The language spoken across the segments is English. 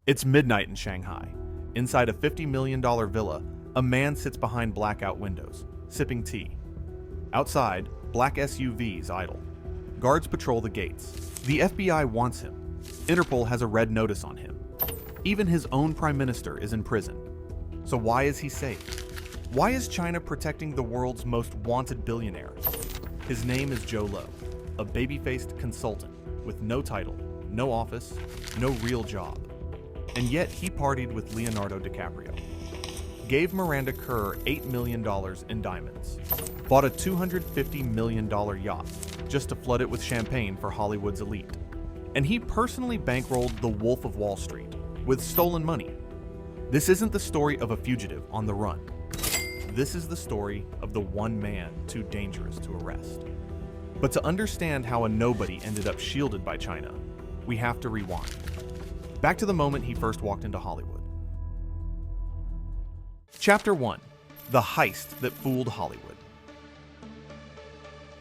It's midnight in Shanghai. Inside a $50 million villa, a man sits behind blackout windows, sipping tea. Outside, black SUVs idle. Guards patrol the gates. The FBI wants him. Interpol has a red notice on him. Even his own prime minister is in prison. So why is he safe? Why is China protecting the world's most wanted billionaire? His name is Jho Low, a baby-faced consultant with no title, no office, no real job. And yet he partied with Leonardo DiCaprio, gave Miranda Kerr $8 million in diamonds, bought a $250 million yacht just to flood it with champagne for Hollywood's elite. And he personally bankrolled the Wolf of Wall Street with stolen money. This isn't the story of a fugitive on the run. This is the story of the one man too dangerous to arrest. But to understand how a nobody ended up shielded by China, we have to rewind. Back to the moment he first walked into Hollywood. Chapter 1. The Heist That Fooled Hollywood.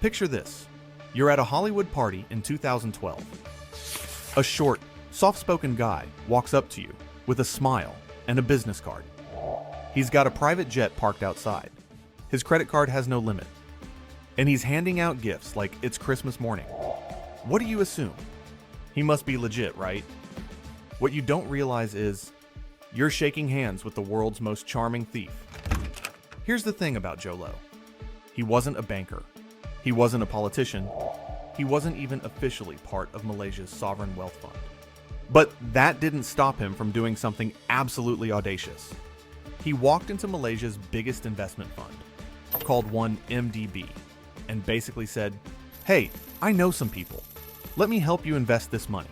Picture this. You're at a Hollywood party in 2012. A short, soft-spoken guy walks up to you with a smile and a business card. He's got a private jet parked outside. His credit card has no limit. And he's handing out gifts like it's Christmas morning. What do you assume? He must be legit, right? What you don't realize is, you're shaking hands with the world's most charming thief. Here's the thing about Jho Low. He wasn't a banker. He wasn't a politician. He wasn't even officially part of Malaysia's sovereign wealth fund. But that didn't stop him from doing something absolutely audacious. He walked into Malaysia's biggest investment fund, called 1MDB, and basically said, "Hey, I know some people. Let me help you invest this money."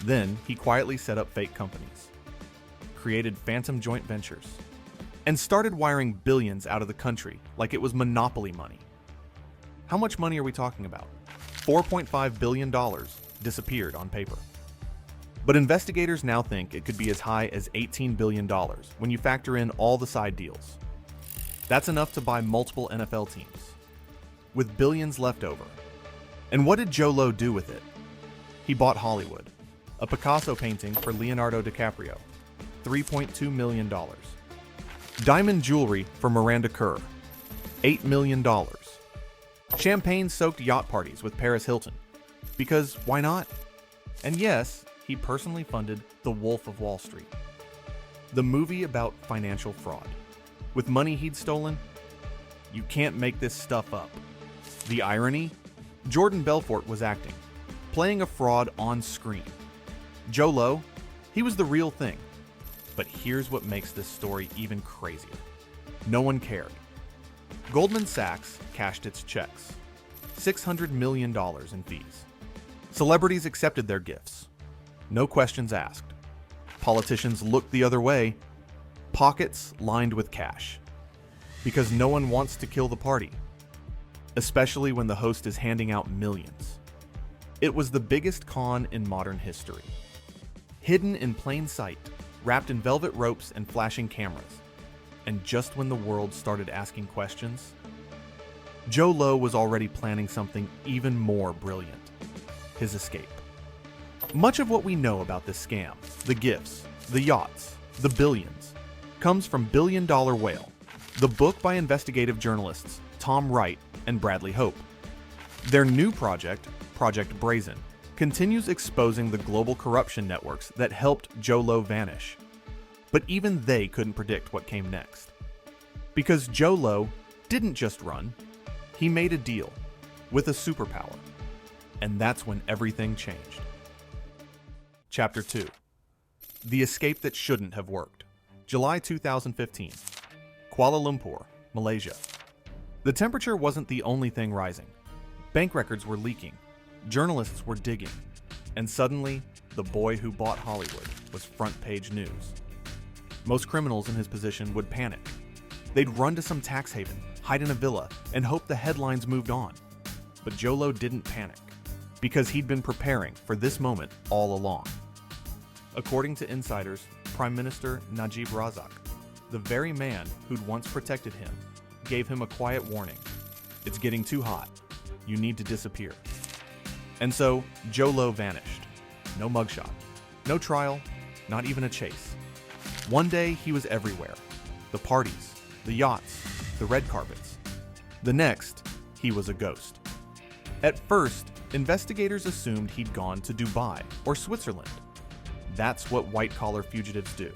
Then he quietly set up fake companies, created phantom joint ventures, and started wiring billions out of the country like it was monopoly money. How much money are we talking about? $4.5 billion disappeared on paper. But investigators now think it could be as high as $18 billion when you factor in all the side deals. That's enough to buy multiple NFL teams, with billions left over. And what did Jho Low do with it? He bought Hollywood, a Picasso painting for Leonardo DiCaprio, $3.2 million. Diamond jewelry for Miranda Kerr, $8 million. Champagne-soaked yacht parties with Paris Hilton, because why not? And yes, he personally funded The Wolf of Wall Street, the movie about financial fraud. With money he'd stolen, you can't make this stuff up. The irony? Jordan Belfort was acting, playing a fraud on screen. Jho Low, he was the real thing. But here's what makes this story even crazier. No one cared. Goldman Sachs cashed its checks, $600 million in fees. Celebrities accepted their gifts. No questions asked. Politicians looked the other way, pockets lined with cash. Because no one wants to kill the party, especially when the host is handing out millions. It was the biggest con in modern history. Hidden in plain sight, wrapped in velvet ropes and flashing cameras. And just when the world started asking questions, Jho Low was already planning something even more brilliant: his escape. Much of what we know about this scam, the gifts, the yachts, the billions, comes from Billion Dollar Whale, the book by investigative journalists Tom Wright and Bradley Hope. Their new project, Project Brazen, continues exposing the global corruption networks that helped Jho Low vanish. But even they couldn't predict what came next. Because Jho Low didn't just run, he made a deal with a superpower. And that's when everything changed. Chapter 2. The Escape That Shouldn't Have Worked. July 2015. Kuala Lumpur, Malaysia. The temperature wasn't the only thing rising. Bank records were leaking. Journalists were digging. And suddenly, the boy who bought Hollywood was front-page news. Most criminals in his position would panic. They'd run to some tax haven, hide in a villa, and hope the headlines moved on. But Jho Low didn't panic, because he'd been preparing for this moment all along. According to insiders, Prime Minister Najib Razak, the very man who'd once protected him, gave him a quiet warning. It's getting too hot. You need to disappear. And so, Jho Low vanished. No mugshot, no trial, not even a chase. One day, he was everywhere. The parties, the yachts, the red carpets. The next, he was a ghost. At first, investigators assumed he'd gone to Dubai or Switzerland. That's what white-collar fugitives do.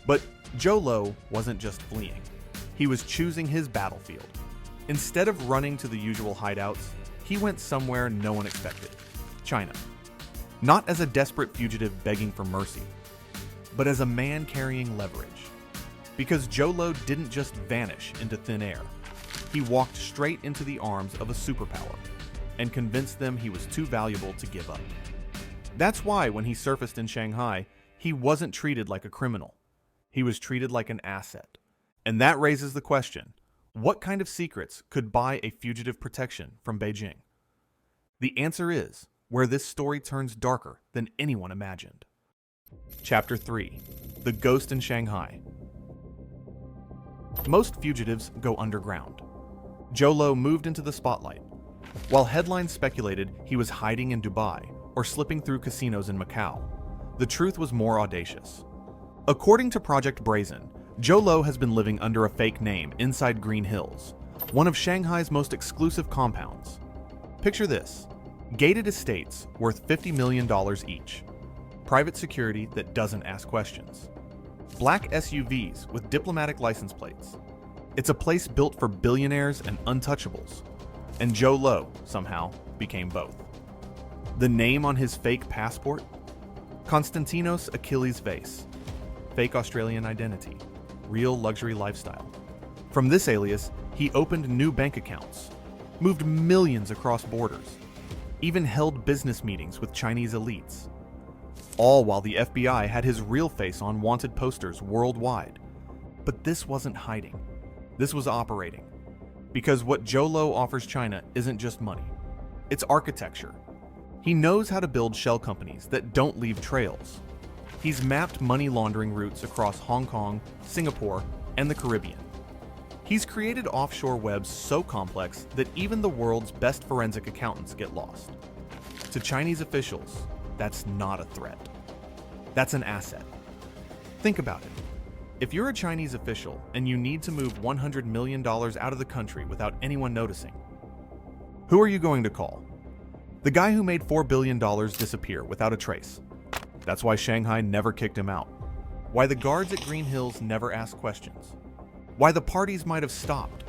But Jho Low wasn't just fleeing. He was choosing his battlefield. Instead of running to the usual hideouts, he went somewhere no one expected: China. Not as a desperate fugitive begging for mercy, but as a man carrying leverage. Because Jho Low didn't just vanish into thin air. He walked straight into the arms of a superpower and convinced them he was too valuable to give up. That's why when he surfaced in Shanghai, he wasn't treated like a criminal. He was treated like an asset. And that raises the question, what kind of secrets could buy a fugitive protection from Beijing? The answer is where this story turns darker than anyone imagined. Chapter 3: The Ghost in Shanghai. Most fugitives go underground. Jho Low moved into the spotlight. While headlines speculated he was hiding in Dubai or slipping through casinos in Macau, the truth was more audacious. According to Project Brazen, Jho Low has been living under a fake name inside Green Hills, one of Shanghai's most exclusive compounds. Picture this: gated estates worth $50 million each, private security that doesn't ask questions, black SUVs with diplomatic license plates. It's a place built for billionaires and untouchables, and Jho Low somehow became both. The name on his fake passport? Konstantinos Achilles Vase. Fake Australian identity. Real luxury lifestyle. From this alias, he opened new bank accounts, moved millions across borders, even held business meetings with Chinese elites. All while the FBI had his real face on wanted posters worldwide. But this wasn't hiding. This was operating. Because what Jho Low offers China isn't just money. It's architecture. He knows how to build shell companies that don't leave trails. He's mapped money laundering routes across Hong Kong, Singapore, and the Caribbean. He's created offshore webs so complex that even the world's best forensic accountants get lost. To Chinese officials, that's not a threat. That's an asset. Think about it. If you're a Chinese official and you need to move $100 million out of the country without anyone noticing, who are you going to call? The guy who made $4 billion disappear without a trace. That's why Shanghai never kicked him out. Why the guards at Green Hills never asked questions. Why the parties might have stopped,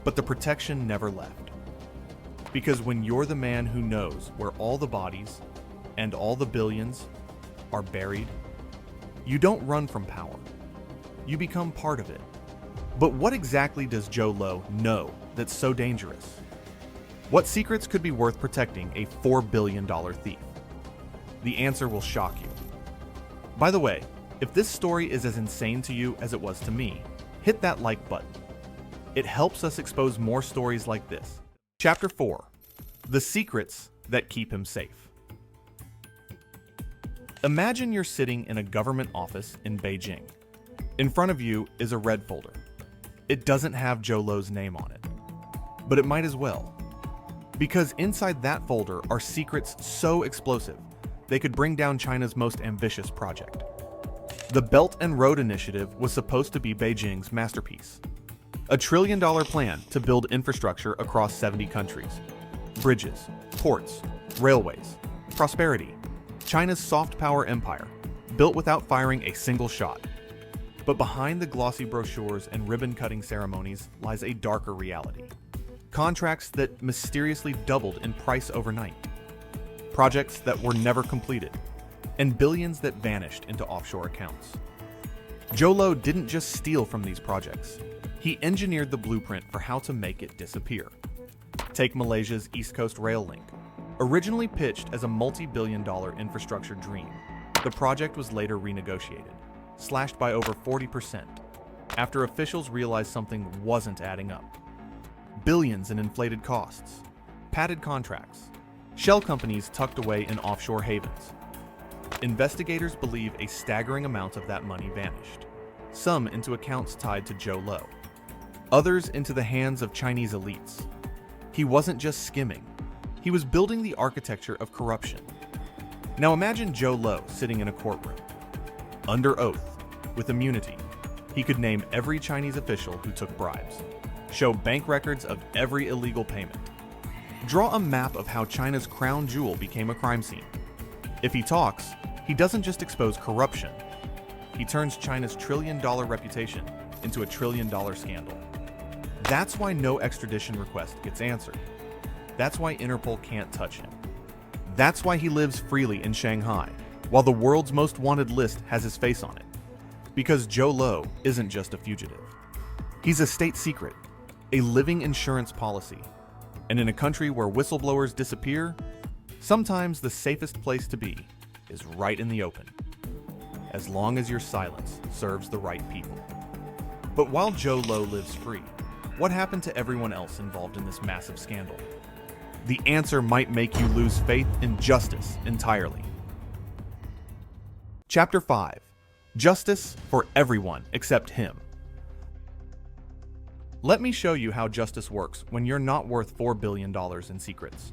but the protection never left. Because when you're the man who knows where all the bodies and all the billions are buried, you don't run from power. You become part of it. But what exactly does Jho Low know that's so dangerous? What secrets could be worth protecting a $4 billion thief? The answer will shock you. By the way, if this story is as insane to you as it was to me, hit that like button. It helps us expose more stories like this. Chapter 4: The Secrets That Keep Him Safe. Imagine you're sitting in a government office in Beijing. In front of you is a red folder. It doesn't have Jho Low's name on it, but it might as well. Because inside that folder are secrets so explosive, they could bring down China's most ambitious project. The Belt and Road Initiative was supposed to be Beijing's masterpiece. A $1 trillion plan to build infrastructure across 70 countries. Bridges, ports, railways, prosperity. China's soft power empire, built without firing a single shot. But behind the glossy brochures and ribbon-cutting ceremonies lies a darker reality. Contracts that mysteriously doubled in price overnight. Projects that were never completed. And billions that vanished into offshore accounts. Jho Low didn't just steal from these projects. He engineered the blueprint for how to make it disappear. Take Malaysia's East Coast Rail Link. Originally pitched as a multi-billion-dollar infrastructure dream, the project was later renegotiated, slashed by over 40%, after officials realized something wasn't adding up. Billions in inflated costs, padded contracts, shell companies tucked away in offshore havens. Investigators believe a staggering amount of that money vanished, some into accounts tied to Jho Low, others into the hands of Chinese elites. He wasn't just skimming, he was building the architecture of corruption. Now imagine Jho Low sitting in a courtroom. Under oath, with immunity, he could name every Chinese official who took bribes, show bank records of every illegal payment, draw a map of how China's crown jewel became a crime scene. If he talks, he doesn't just expose corruption, he turns China's trillion-dollar reputation into a trillion-dollar scandal. That's why no extradition request gets answered. That's why Interpol can't touch him. That's why he lives freely in Shanghai, while the world's most wanted list has his face on it. Because Jho Low isn't just a fugitive. He's a state secret, a living insurance policy. And in a country where whistleblowers disappear, sometimes the safest place to be is right in the open, as long as your silence serves the right people. But while Jho Low lives free, what happened to everyone else involved in this massive scandal? The answer might make you lose faith in justice entirely. Chapter 5. Justice for everyone except him. Let me show you how justice works when you're not worth $4 billion in secrets.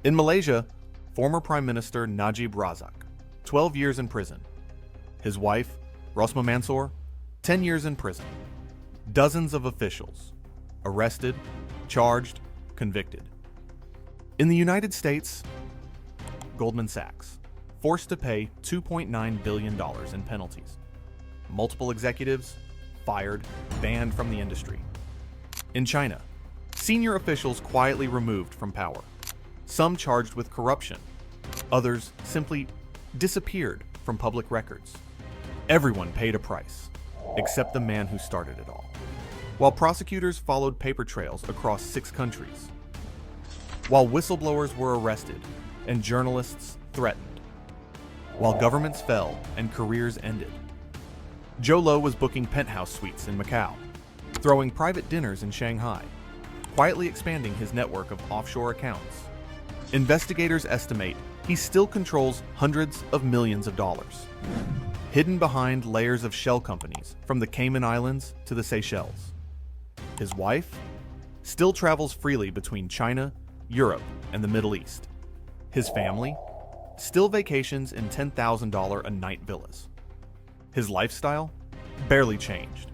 In Malaysia, former Prime Minister Najib Razak, 12 years in prison. His wife, Rosma Mansour, 10 years in prison. Dozens of officials, arrested, charged, convicted. In the United States, Goldman Sachs, forced to pay $2.9 billion in penalties. Multiple executives, fired, banned from the industry. In China, senior officials quietly removed from power. Some charged with corruption, others simply disappeared from public records. Everyone paid a price, except the man who started it all. While prosecutors followed paper trails across 6 countries. While whistleblowers were arrested and journalists threatened. While governments fell and careers ended. Jho Low was booking penthouse suites in Macau, throwing private dinners in Shanghai, quietly expanding his network of offshore accounts. Investigators estimate he still controls hundreds of millions of dollars, hidden behind layers of shell companies from the Cayman Islands to the Seychelles. His wife still travels freely between China, Europe, and the Middle East. His family still vacations in $10,000 a night villas. His lifestyle barely changed.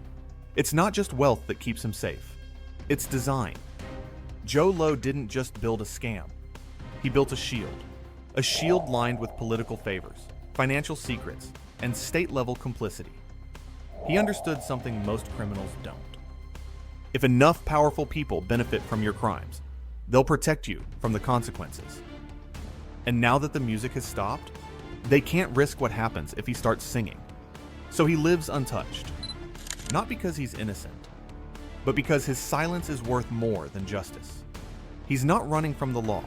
It's not just wealth that keeps him safe, it's design. Jho Low didn't just build a scam, he built a shield lined with political favors, financial secrets, and state-level complicity. He understood something most criminals don't. If enough powerful people benefit from your crimes, they'll protect you from the consequences. And now that the music has stopped, they can't risk what happens if he starts singing. So he lives untouched. Not because he's innocent, but because his silence is worth more than justice. He's not running from the law.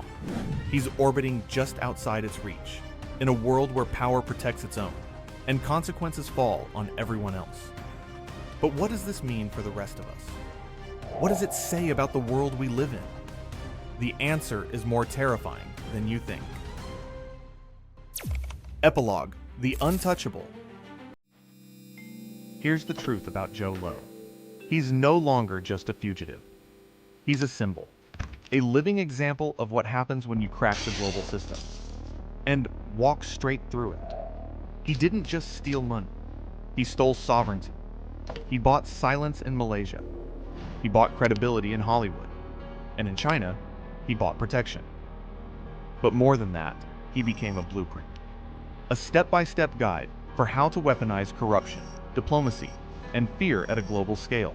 He's orbiting just outside its reach, in a world where power protects its own, and consequences fall on everyone else. But what does this mean for the rest of us? What does it say about the world we live in? The answer is more terrifying than you think. Epilogue: The Untouchable. Here's the truth about Jho Low. He's no longer just a fugitive. He's a symbol, a living example of what happens when you crack the global system and walk straight through it. He didn't just steal money. He stole sovereignty. He bought silence in Malaysia. He bought credibility in Hollywood. And in China, he bought protection. But more than that, he became a blueprint. A step-by-step guide for how to weaponize corruption, diplomacy, and fear at a global scale.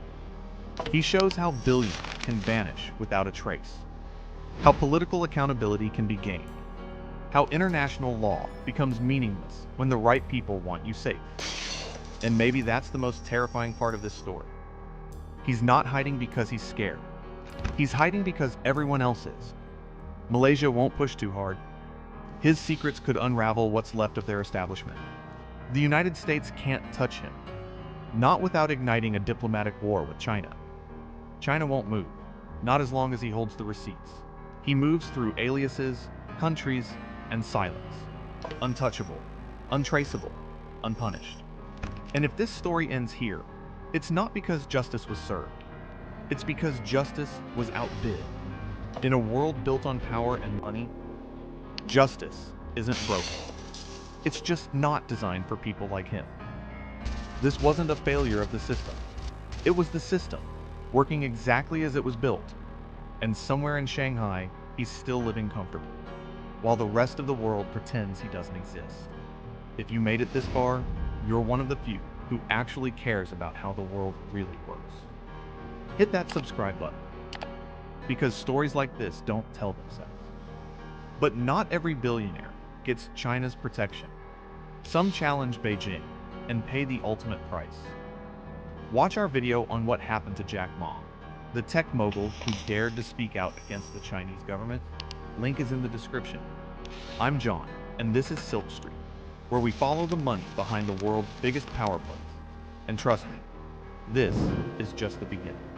He shows how billions can vanish without a trace, how political accountability can be gained, how international law becomes meaningless when the right people want you safe. And maybe that's the most terrifying part of this story. He's not hiding because he's scared. He's hiding because everyone else is. Malaysia won't push too hard. His secrets could unravel what's left of their establishment. The United States can't touch him, not without igniting a diplomatic war with China. China won't move, not as long as he holds the receipts. He moves through aliases, countries, and silence. Untouchable, untraceable, unpunished. And if this story ends here, it's not because justice was served. It's because justice was outbid. In a world built on power and money, justice isn't broken. It's just not designed for people like him. This wasn't a failure of the system. It was the system, working exactly as it was built. And somewhere in Shanghai, he's still living comfortably, while the rest of the world pretends he doesn't exist. If you made it this far, you're one of the few who actually cares about how the world really works. Hit that subscribe button, because stories like this don't tell themselves. But not every billionaire gets China's protection. Some challenge Beijing and pay the ultimate price. Watch our video on what happened to Jack Ma, the tech mogul who dared to speak out against the Chinese government. Link is in the description. I'm John, and this is Silk Street, where we follow the money behind the world's biggest power plays. And trust me, this is just the beginning.